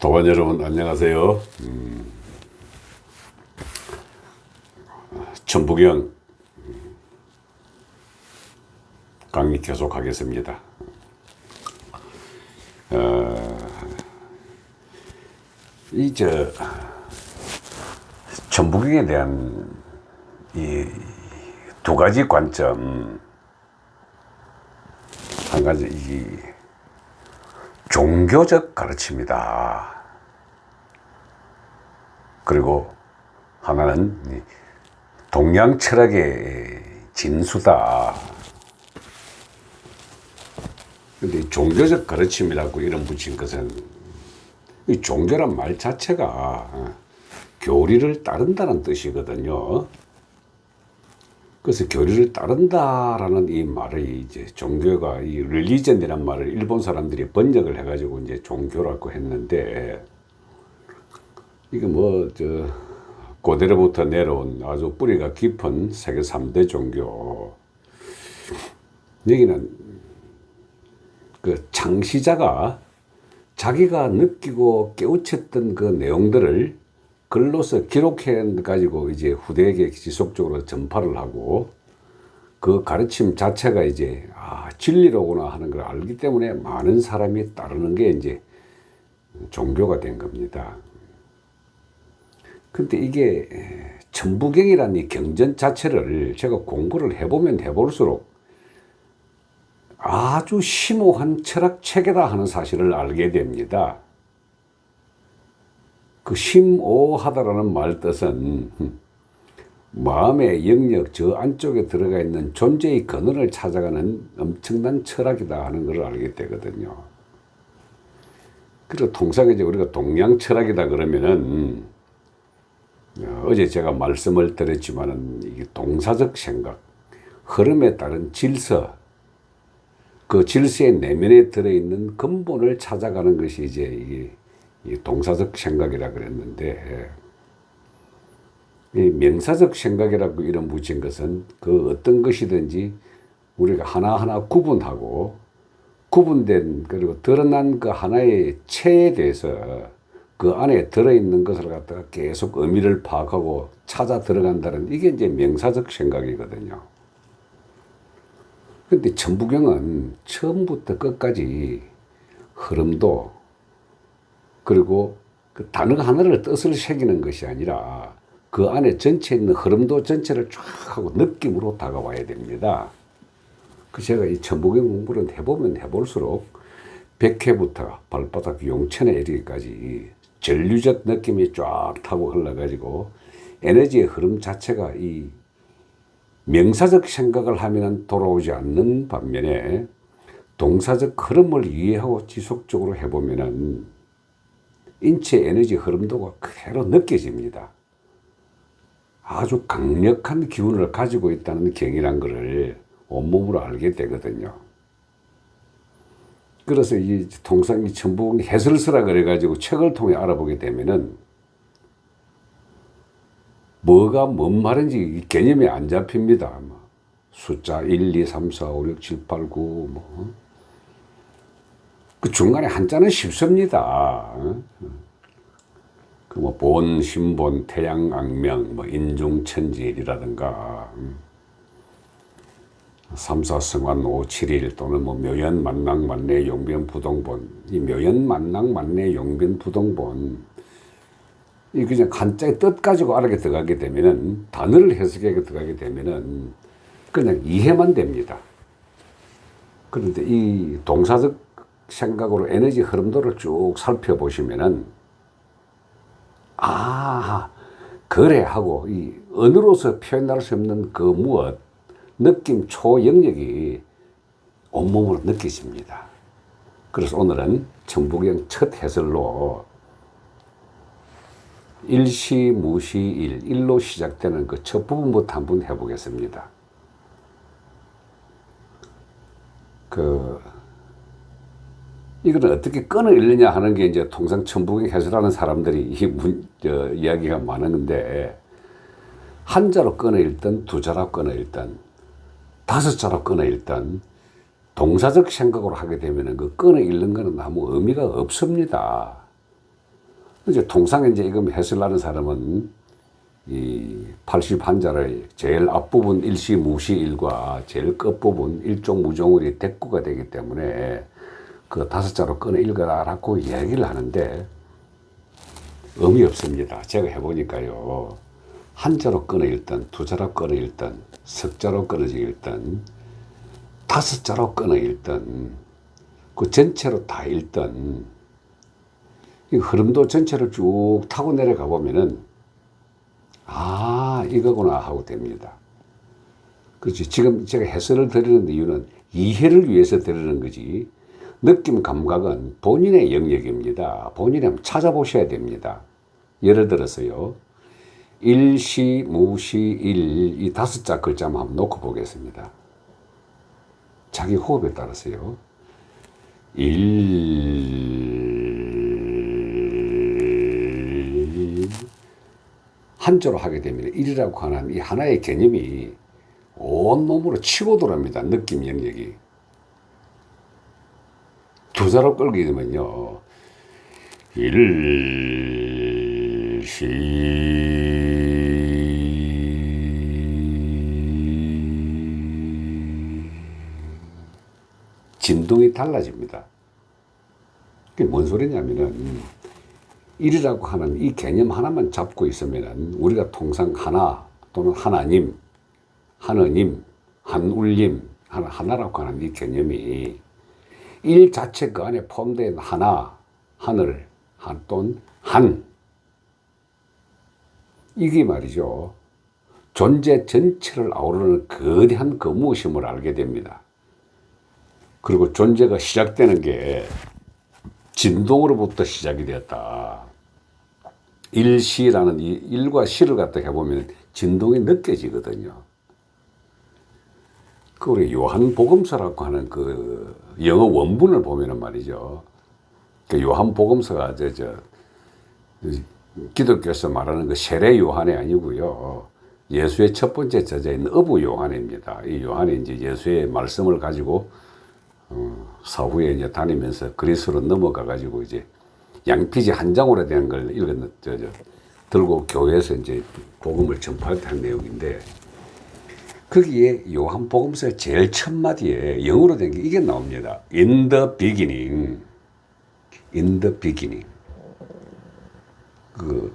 동안 여러분 안녕하세요. 천부경 강의 계속하겠습니다. 천부경에 대한 이 두 가지 관점, 한 가지 이 종교적 가르침이다. 그리고 하나는 동양 철학의 진수다. 근데 종교적 가르침이라고 이름 붙인 것은, 이 종교란 말 자체가 교리를 따른다는 뜻이거든요. 그래서 교리를 따른다라는 이 말의 이제 종교가 이 릴리전이란 말을 일본 사람들이 번역을 해가지고 이제 종교라고 했는데, 이게 고대로부터 내려온 아주 뿌리가 깊은 세계 3대 종교. 여기는 그 창시자가 자기가 느끼고 깨우쳤던 그 내용들을 글로서 기록해 가지고 이제 후대에게 지속적으로 전파를 하고, 그 가르침 자체가 이제 진리로구나 하는 걸 알기 때문에 많은 사람이 따르는 게 이제 종교가 된 겁니다. 근데 이게 천부경이라는 이 경전 자체를 제가 공부를 해보면 해볼수록 아주 심오한 철학 체계다 하는 사실을 알게 됩니다. 그 심오하다라는 말 뜻은 마음의 영역 저 안쪽에 들어가 있는 존재의 근원을 찾아가는 엄청난 철학이다 하는 걸 알게 되거든요. 그리고 통상 이제 우리가 동양 철학이다 그러면은, 어제 제가 말씀을 드렸지만은 이게 동사적 생각, 흐름에 따른 질서, 그 질서의 내면에 들어있는 근본을 찾아가는 것이 이제 이게 이 동사적 생각이라 그랬는데, 이 명사적 생각이라고 이름 붙인 것은 그 어떤 것이든지 우리가 하나하나 구분하고, 구분된 그리고 드러난 그 하나의 체에 대해서 그 안에 들어있는 것을 갖다가 계속 의미를 파악하고 찾아 들어간다는, 이게 이제 명사적 생각이거든요. 근데 천부경은 처음부터 끝까지 흐름도, 그리고 그 단어 하나를 뜻을 새기는 것이 아니라 그 안에 전체에 있는 흐름도 전체를 쫙 하고 느낌으로 다가와야 됩니다. 그 제가 이 천부경 공부를 해보면 해볼수록 백회부터 발바닥 용천에 이르기까지 전류적 느낌이 쫙 타고 흘러가지고 에너지의 흐름 자체가 이 명사적 생각을 하면 돌아오지 않는 반면에 동사적 흐름을 이해하고 지속적으로 해보면은 인체 에너지 흐름도가 그대로 느껴집니다. 아주 강력한 기운을 가지고 있다는 경이란 것을 온몸으로 알게 되거든요. 그래서 이 통상 이 천부경 해설서라 그래가지고 책을 통해 알아보게 되면은 뭐가 뭔 말인지 개념이 안 잡힙니다. 숫자 1, 2, 3, 4, 5, 6, 7, 8, 9 그 중간에 한자는 쉽습니다. 그 본, 신본, 태양, 악명, 인중, 천지일이라든가 3, 4, 성환, 5, 7일 또는 묘연, 만랑, 만례, 용변, 부동본. 이 묘연, 만랑, 만례, 용변, 부동본. 이 그냥 한자의 뜻 가지고 알게 들어가게 되면은, 단어를 해석하게 들어가게 되면은 그냥 이해만 됩니다. 그런데 이 동사적 생각으로 에너지 흐름도를 쭉 살펴보시면은, 그래 하고 이 언어로서 표현할 수 없는 그 무엇, 느낌 초영역이 온몸으로 느껴집니다. 그래서 오늘은 천부경 첫 해설로 일시, 무시, 일로 시작되는 그 첫 부분부터 한번 해보겠습니다. 이거는 어떻게 끈을 읽느냐 하는 게 이제 통상 천부경 해설하는 사람들이 이야기가 많은데, 한자로 끈을 읽든 두 자로 끈을 읽든 다섯 자로 끈을 읽든 동사적 생각으로 하게 되면 그 끈을 읽는 거는 아무 의미가 없습니다. 이제 통상 이제 이거 해설하는 사람은 이 80한자를 제일 앞부분 일시 무시일과 제일 끝부분 일종 무종을이 대꾸가 되기 때문에 그 다섯 자로 끊어 읽어라라고 얘기를 하는데 의미 없습니다. 제가 해보니까요. 한자로 끊어 읽든 두 자로 끊어 읽든 석자로 끊어져 읽든 다섯 자로 끊어 읽든 그 전체로 다 읽든 이 흐름도 전체를 쭉 타고 내려가 보면은 아 이거구나 하고 됩니다. 그렇지. 지금 제가 해설을 드리는 이유는 이해를 위해서 드리는 거지 느낌 감각은 본인의 영역입니다. 본인이 한번 찾아보셔야 됩니다. 예를 들어서요. 일시, 무시, 일 이 다섯 자 글자만 한번 놓고 보겠습니다. 자기 호흡에 따라서요. 한자로 하게 되면 일이라고 하는 이 하나의 개념이 온몸으로 치고 돌아옵니다. 느낌 영역이. 두 자로 끌게 되면요. 진동이 달라집니다. 그게 뭔 소리냐면은 일이라고 하는 이 개념 하나만 잡고 있으면은 우리가 통상 하나 또는 하나님, 하느님, 한울림, 하나라고 하는 이 개념이 일 자체 그 안에 포함된 하나, 하늘, 또는 한 이게 말이죠. 존재 전체를 아우르는 거대한 그 무엇임을 알게 됩니다. 그리고 존재가 시작되는 게 진동으로부터 시작이 되었다. 일시라는 이 일과 시를 갖다 해보면 진동이 느껴지거든요. 그 우리 요한복음서라고 하는 그 영어 원문을 보면은 말이죠. 그 요한복음서가 기독교에서 말하는 그 세례 요한이 아니고요. 예수의 첫 번째 저자인 어부 요한입니다. 이 요한이 이제 예수의 말씀을 가지고 사후에 이제 다니면서 그리스로 넘어가 가지고 이제 양피지 한 장으로 된 걸 들고 교회에서 이제 복음을 전파할 때 한 내용인데 거기에 요한복음서의 제일 첫 마디에 영어로 된 게 이게 나옵니다. In the beginning. In the beginning. 그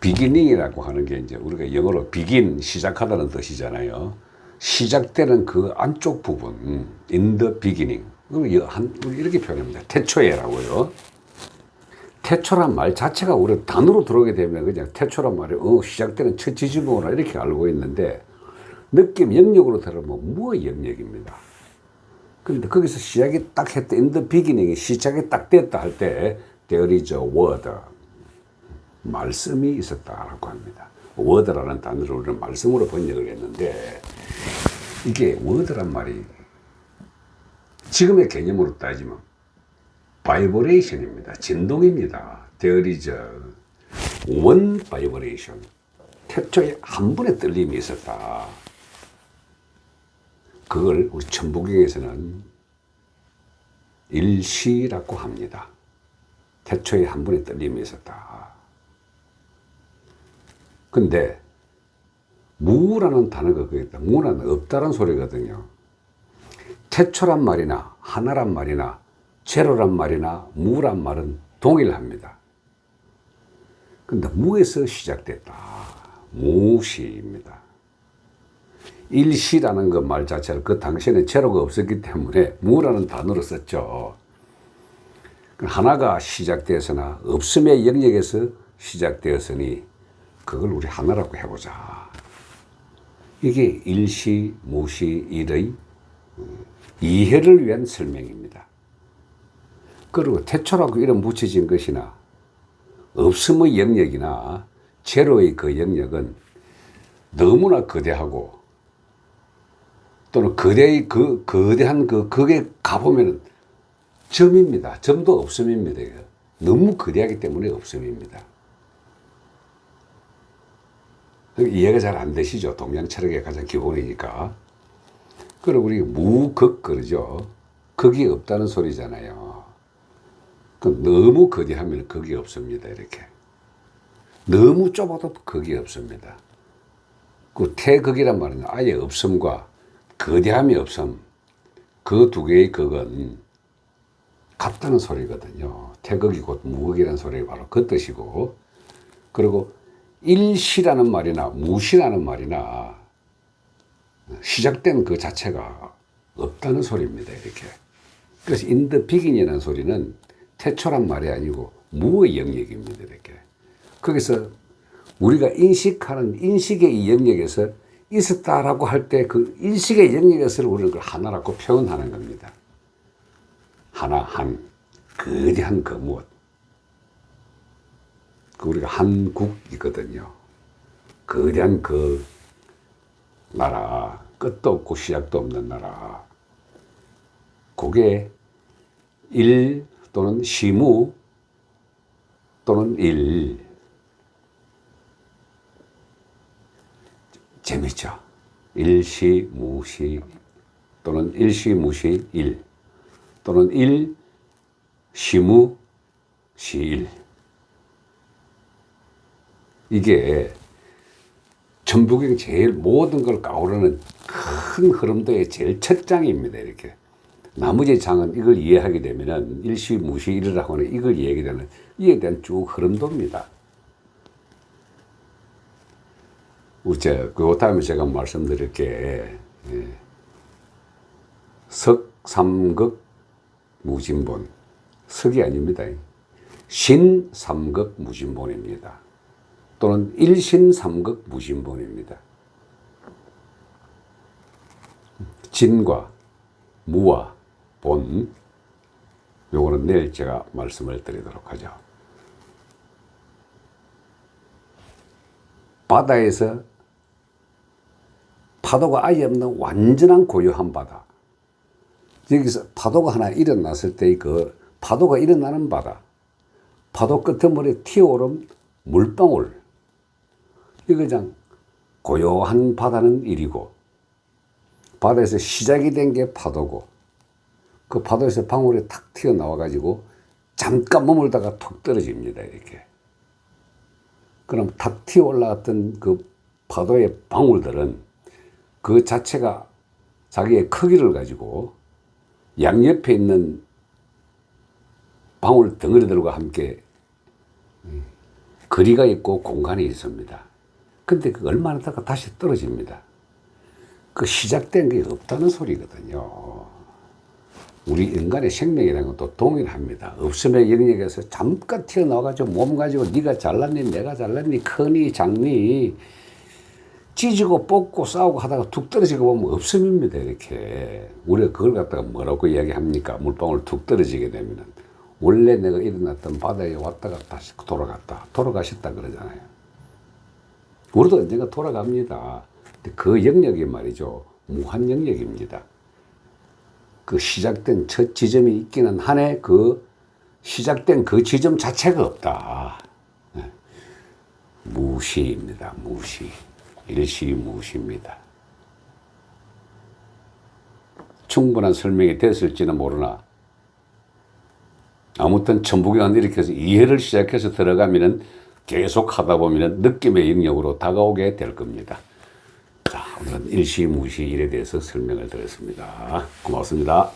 beginning이라고 하는 게 이제 우리가 영어로 begin 시작하다는 뜻이잖아요. 시작되는 그 안쪽 부분, in the beginning. 우리 이렇게 표현합니다. 태초에라고요. 태초란 말 자체가 우리 단어로 들어오게 되면 그냥 태초란 말이 시작되는 첫 지지모나 이렇게 알고 있는데 느낌 영역으로 들으면 뭐 영역입니다. 그런데 거기서 시작이 딱 했다. in the beginning이 시작이 딱 됐다 할 때 there is a word. 말씀이 있었다라고 합니다. word라는 단어를 우리는 말씀으로 번역을 했는데 이게 word란 말이 지금의 개념으로 따지면 vibration입니다. 진동입니다. there is one vibration. 태초에 한 번의 떨림이 있었다. 그걸 우리 천부경에서는 일시라고 합니다. 태초에 한 번의 떨림이 있었다. 근데 무라는 단어가 거기 있다. 무는 없다는 소리거든요. 태초란 말이나 하나란 말이나 제로란 말이나 무란 말은 동일합니다. 근데 무에서 시작됐다. 무시입니다. 일시라는 그 말 자체를 그 당시에는 제로가 없었기 때문에 무라는 단어로 썼죠. 하나가 시작되었으나 없음의 영역에서 시작되었으니 그걸 우리 하나라고 해보자. 이게 일시, 무시, 일의 이해를 위한 설명입니다. 그리고 태초라고 이름 붙여진 것이나 없음의 영역이나 제로의 그 영역은 너무나 거대하고 또는 거대한 그게 가보면 점입니다. 점도 없음입니다. 너무 거대하기 때문에 없음입니다. 이해가 잘 안 되시죠? 동양 철학의 가장 기본이니까. 그리고 우리 무극 그러죠. 극이 없다는 소리잖아요. 너무 거대하면 거기 없습니다. 이렇게. 너무 좁아도 거기 없습니다. 그 태극이란 말은 아예 없음과 거대함이 없음, 그 두 개의 극은 같다는 소리거든요. 태극이 곧 무극이라는 소리가 바로 그 뜻이고, 그리고 일시라는 말이나 무시라는 말이나 시작된 그 자체가 없다는 소리입니다. 이렇게. 그래서 인더 비긴이라는 소리는 태초란 말이 아니고 무의 영역입니다. 이렇게. 거기서 우리가 인식하는 인식의 이 영역에서 있었다라고 할 때 그 인식의 영역에서 우리는 그걸 하나라고 표현하는 겁니다. 하나, 한, 거대한 그 무엇. 우리가 한국이거든요. 거대한 그 나라, 끝도 없고 시작도 없는 나라. 그게 일 또는 시무 또는 일. 재밌죠? 일시, 무시 또는 일시, 무시, 일 또는 일, 시무, 시일. 이게 천부경 제일 모든 걸 까오르는 큰 흐름도의 제일 첫 장입니다. 이렇게. 나머지 장은 이걸 이해하게 되면은 일시, 무시, 일이라고 하는 이걸 이해하게 되면 이에 대한 쭉 흐름도입니다. 그 다음에 제가 말씀드릴 게, 석, 삼극, 무진본. 석이 아닙니다. 신, 삼극, 무진본입니다. 또는 일신, 삼극, 무진본입니다. 진과 무와 본, 요거는 내일 제가 말씀을 드리도록 하죠. 바다에서 파도가 아예 없는 완전한 고요한 바다. 여기서 파도가 하나 일어났을 때 그 파도가 일어나는 바다. 파도 끄트머리에 튀어오른 물방울. 이거 그냥 고요한 바다는 일이고, 바다에서 시작이 된 게 파도고, 그 파도에서 방울이 탁 튀어나와가지고 잠깐 머물다가 툭 떨어집니다. 이렇게. 그럼 탁 튀어 올라갔던 그 파도의 방울들은 그 자체가 자기의 크기를 가지고 양옆에 있는 방울 덩어리들과 함께 거리가 있고 공간이 있습니다. 근데 그 얼마나 있다가 다시 떨어집니다. 그 시작된 게 없다는 소리거든요. 우리 인간의 생명이라는 것도 동일합니다. 없음의 영역에서 잠깐 튀어나와가지고 몸 가지고 네가 잘났니 내가 잘났니 크니 작니 찢고 뽑고 싸우고 하다가 툭 떨어지고 보면 없음입니다. 이렇게. 우리가 그걸 갖다가 뭐라고 이야기합니까? 물방울 툭 떨어지게 되면은 원래 내가 일어났던 바다에 왔다가 다시 돌아가셨다 그러잖아요. 우리도 언젠가 돌아갑니다. 근데 그 영역이 말이죠, 무한 영역입니다. 그 시작된 첫 지점이 있기는 한해 그 시작된 그 지점 자체가 없다. 무시입니다. 무시. 일시무시입니다. 충분한 설명이 됐을지는 모르나 아무튼 천부경은 이렇게 해서 이해를 시작해서 들어가면은 계속 하다 보면은 느낌의 영역으로 다가오게 될 겁니다. 자, 오늘은 일시무시 일에 대해서 설명을 드렸습니다. 고맙습니다.